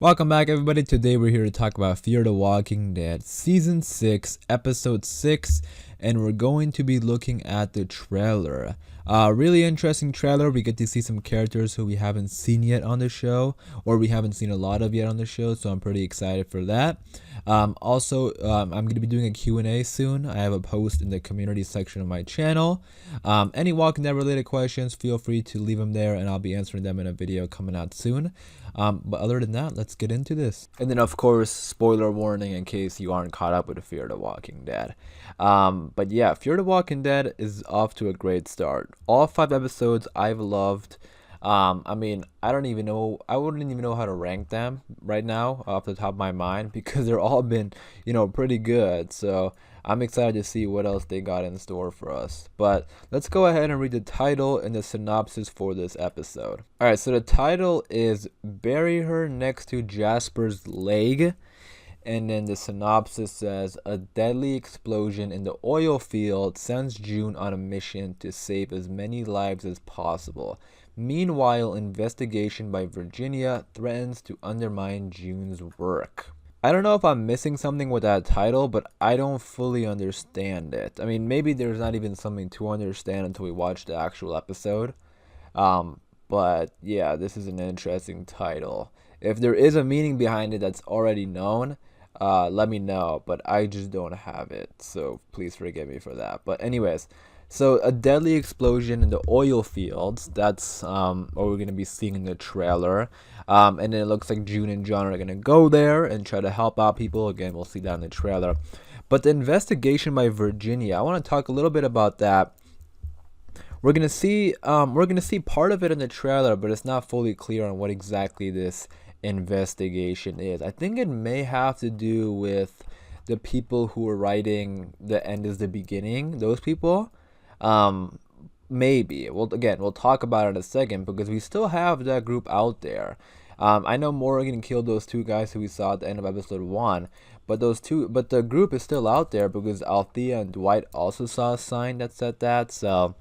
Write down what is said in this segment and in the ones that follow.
Welcome back, everybody. Today we're here to talk about Fear the Walking Dead Season 6, Episode 6, and we're going to be looking at the trailer. Really interesting trailer. We get to see some characters who we haven't seen yet on the show, or we haven't seen a lot of yet on the show, so I'm pretty excited for that. I'm going to be doing a Q&A soon. I have a post in the community section of my channel. Any Walking Dead related questions, feel free to leave them there, and I'll be answering them in a video coming out soon. But other than that, let's get into this. And then, of course, spoiler warning in case you aren't caught up with Fear the Walking Dead. But yeah, Fear the Walking Dead is off to a great start. All 5 episodes I've loved. I mean, I wouldn't even know how to rank them right now off the top of my mind because they're all been, pretty good. So I'm excited to see what else they got in store for us. But let's go ahead and read the title and the synopsis for this episode. Alright, so the title is Bury Her Next to Jasper's Leg. And then the synopsis says, a deadly explosion in the oil field sends June on a mission to save as many lives as possible. Meanwhile, investigation by Virginia threatens to undermine June's work. I don't know if I'm missing something with that title, but I don't fully understand it. I mean, maybe there's not even something to understand until we watch the actual episode. But yeah, this is an interesting title. If there is a meaning behind it that's already known, let me know, but I just don't have it, so please forgive me for that. But anyways, so a deadly explosion in the oil fields, that's what we're going to be seeing in the trailer. And then it looks like June and John are going to go there and try to help out people. Again, we'll see that in the trailer. But the investigation by Virginia, I want to talk a little bit about that. We're gonna see part of it in the trailer, but it's not fully clear on what exactly this investigation is. I think it may have to do with the people who are writing The End is the Beginning. Those people, maybe. Well, again, we'll talk about it in a second because we still have that group out there. I know Morgan killed those 2 guys who we saw at the end of episode 1, but the group is still out there because Althea and Dwight also saw a sign that said that. So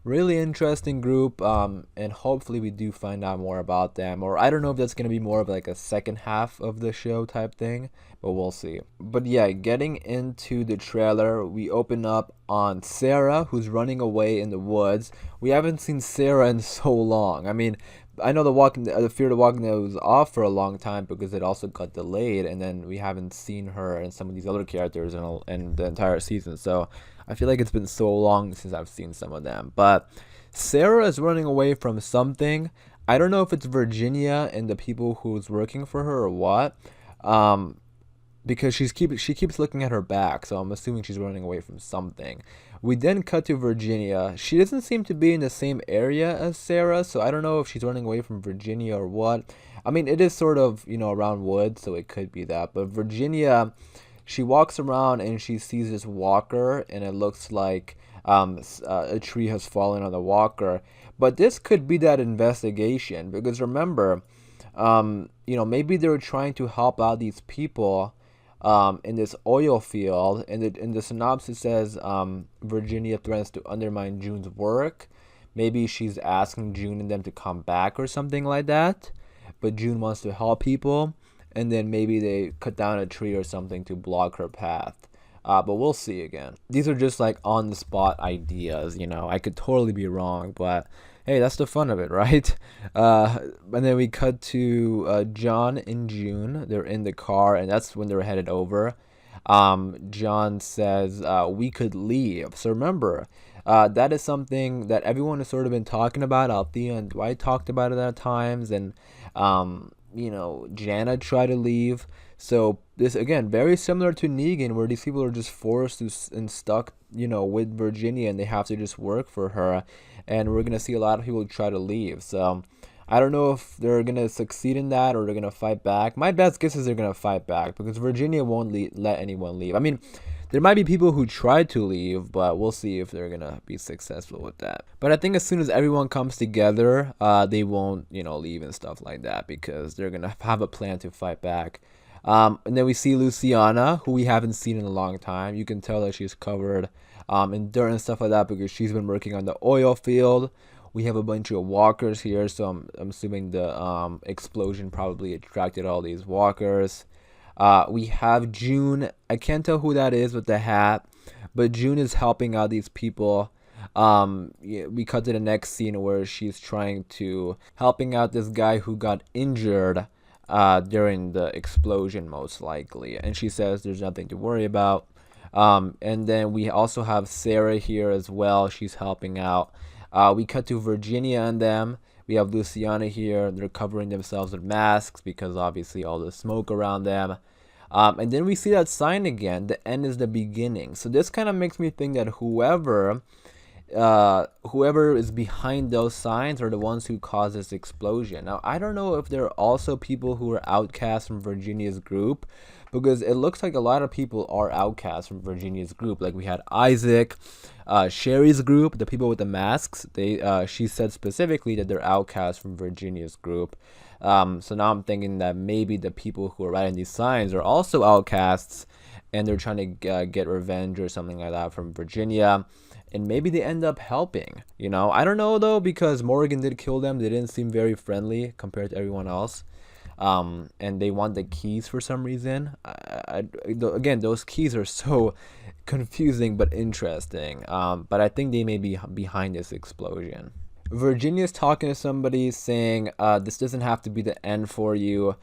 really interesting group, and hopefully we do find out more about them, or I don't know if that's going to be more of like a second half of the show type thing, but we'll see. But yeah, getting into the trailer, we open up on Sarah, who's running away in the woods. We haven't seen Sarah in so long. I mean, I know the Fear the Walking Dead was off for a long time because it also got delayed, and then we haven't seen her and some of these other characters in the entire season. So I feel like it's been so long since I've seen some of them. But Sarah is running away from something. I don't know if it's Virginia and the people who's working for her or what. Because she keeps looking at her back, so I'm assuming she's running away from something. We then cut to Virginia. She doesn't seem to be in the same area as Sarah, so I don't know if she's running away from Virginia or what. I mean, it is sort of, around woods, so it could be that. But Virginia, she walks around and she sees this walker, and it looks like a tree has fallen on the walker. But this could be that investigation, because remember, maybe they were trying to help out these people in this oil field, and in the synopsis says Virginia threatens to undermine June's work. Maybe she's asking June and them to come back or something like that, but June wants to help people, and then maybe they cut down a tree or something to block her path. But we'll see again. These are just like on the spot ideas, I could totally be wrong, but hey, that's the fun of it, right? And then we cut to John and June. They're in the car, and that's when they're headed over. John says, we could leave. So remember, that is something that everyone has sort of been talking about. Althea and Dwight talked about it at times, and Jana tried to leave. So this, again, very similar to Negan, where these people are just forced and stuck, with Virginia, and they have to just work for her. And we're going to see a lot of people try to leave. So I don't know if they're going to succeed in that or they're going to fight back. My best guess is they're going to fight back because Virginia won't let anyone leave. I mean, there might be people who try to leave, but we'll see if they're going to be successful with that. But I think as soon as everyone comes together, they won't, leave and stuff like that because they're going to have a plan to fight back. And then we see Luciana, who we haven't seen in a long time. You can tell that she's covered in dirt and stuff like that because she's been working on the oil field. We have a bunch of walkers here, so I'm assuming the explosion probably attracted all these walkers. We have June. I can't tell who that is with the hat, but June is helping out these people. Yeah, we cut to the next scene where she's trying to helping out this guy who got injured during the explosion, most likely, and she says there's nothing to worry about. And then we also have Sarah here as well. She's helping out. We cut to Virginia and them. We have Luciana here. They're covering themselves with masks because obviously all the smoke around them. And then we see that sign again. The end is the beginning. So this kind of makes me think that whoever is behind those signs are the ones who caused this explosion. Now, I don't know if there are also people who are outcast from Virginia's group, because it looks like a lot of people are outcast from Virginia's group. Like we had Isaac, Sherry's group, the people with the masks. She said specifically that they're outcasts from Virginia's group. So now I'm thinking that maybe the people who are writing these signs are also outcasts, and they're trying to get revenge or something like that from Virginia. And maybe they end up helping, I don't know though, because Morgan did kill them. They didn't seem very friendly compared to everyone else. And they want the keys for some reason. Again, those keys are so confusing but interesting. But I think they may be behind this explosion. Virginia's talking to somebody saying, this doesn't have to be the end for you.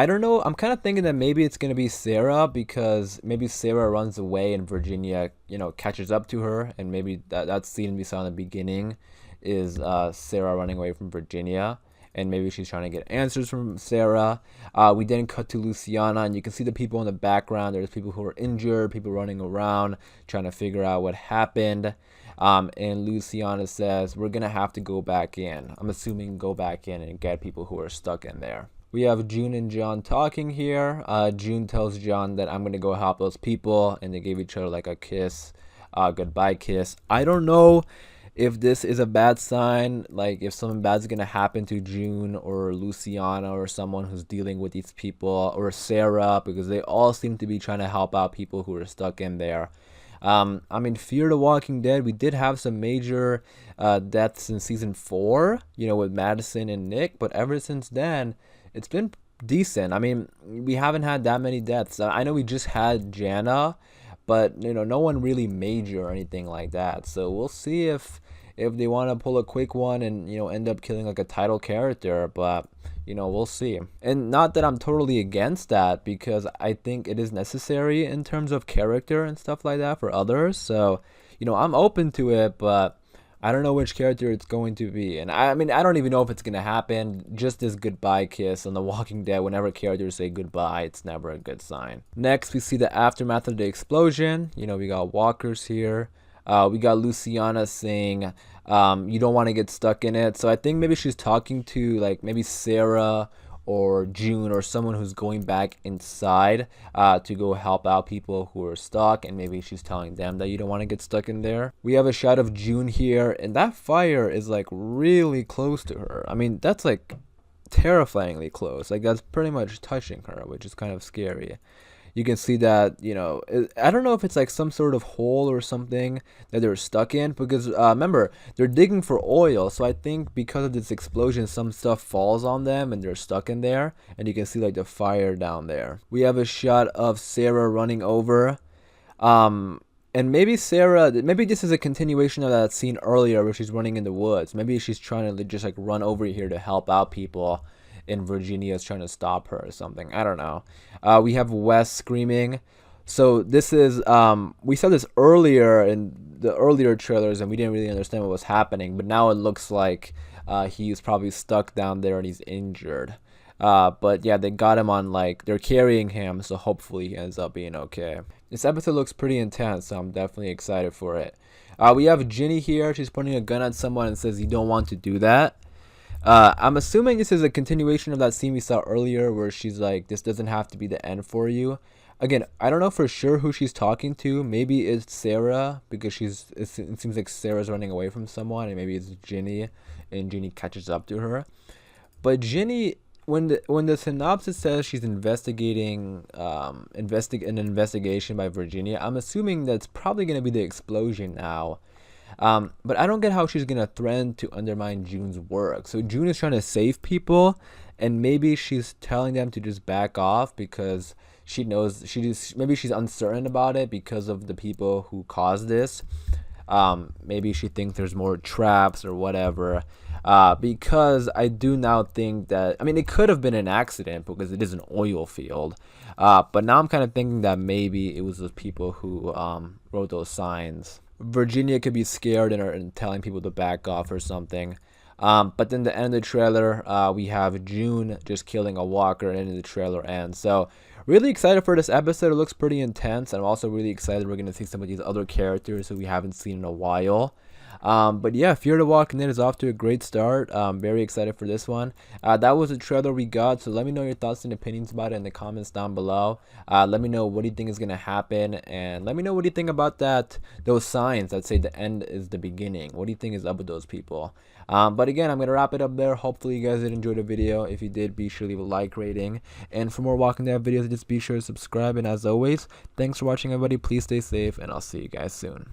I don't know. I'm kind of thinking that maybe it's going to be Sarah, because maybe Sarah runs away and Virginia, catches up to her. And maybe that scene we saw in the beginning is Sarah running away from Virginia. And maybe she's trying to get answers from Sarah. We then cut to Luciana, and you can see the people in the background. There's people who are injured, people running around, trying to figure out what happened. And Luciana says, we're going to have to go back in. I'm assuming go back in and get people who are stuck in there. We have June and John talking here. June tells John that I'm going to go help those people, and they give each other like a kiss, goodbye kiss. I don't know if this is a bad sign, like if something bad is going to happen to June or Luciana or someone who's dealing with these people, or Sarah, because they all seem to be trying to help out people who are stuck in there. Fear the Walking Dead, we did have some major deaths in season 4, with Madison and Nick, but ever since then, it's been decent. We haven't had that many deaths. I know we just had Jana, but no one really major or anything like that. So we'll see if they want to pull a quick one and end up killing like a title character, but we'll see. And not that I'm totally against that, because I think it is necessary in terms of character and stuff like that for others. So I'm open to it, but I don't know which character it's going to be. And I don't even know if it's going to happen. Just this goodbye kiss on The Walking Dead, whenever characters say goodbye, it's never a good sign. Next, we see the aftermath of the explosion. We got walkers here. We got Luciana saying, you don't want to get stuck in it. So I think maybe she's talking to like maybe Sarah or June or someone who's going back inside to go help out people who are stuck, and maybe she's telling them that you don't want to get stuck in there. We have a shot of June here, and that fire is like really close to her. That's like terrifyingly close. Like that's pretty much touching her, which is kind of scary. You can see that, I don't know if it's like some sort of hole or something that they're stuck in, because remember, they're digging for oil. So I think because of this explosion, some stuff falls on them and they're stuck in there. And you can see like the fire down there. We have a shot of Sarah running over. And maybe this is a continuation of that scene earlier where she's running in the woods. Maybe she's trying to just like run over here to help out people, and Virginia is trying to stop her or something. I don't know. We have Wes screaming. So this is, we saw this earlier in the earlier trailers, and we didn't really understand what was happening. But now it looks like he's probably stuck down there and he's injured. But yeah, they got him on, like, they're carrying him, so hopefully he ends up being okay. This episode looks pretty intense, so I'm definitely excited for it. We have Ginny here. She's pointing a gun at someone and says, you don't want to do that. I'm assuming this is a continuation of that scene we saw earlier where she's like, this doesn't have to be the end for you. Again, I don't know for sure who she's talking to. Maybe it's Sarah, because it seems like Sarah's running away from someone, and maybe it's Ginny, and Ginny catches up to her. But Ginny, when the synopsis says she's investigating an investigation by Virginia, I'm assuming that's probably going to be the explosion now. But I don't get how she's gonna threaten to undermine June's work. So June is trying to save people, and maybe she's telling them to just back off because she knows maybe she's uncertain about it because of the people who caused this. Maybe she thinks there's more traps or whatever. Because I do now think that, I mean, it could have been an accident because it is an oil field. But now I'm kind of thinking that maybe it was the people who wrote those signs. Virginia could be scared and telling people to back off or something. But then the end of the trailer, we have June just killing a walker, and then the trailer ends. So really excited for this episode. It looks pretty intense. I'm also really excited we're going to see some of these other characters who we haven't seen in a while. But yeah, Fear the Walking Dead is off to a great start. Very excited for this one. That was the trailer we got, so let me know your thoughts and opinions about it in the comments down below. Let me know what do you think is gonna happen, and let me know what do you think about those signs that say the end is the beginning. What do you think is up with those people? But again, I'm gonna wrap it up there. Hopefully you guys did enjoy the video. If you did, be sure to leave a like rating, and for more Walking Dead videos, just be sure to subscribe. And as always, thanks for watching, everybody. Please stay safe, and I'll see you guys soon.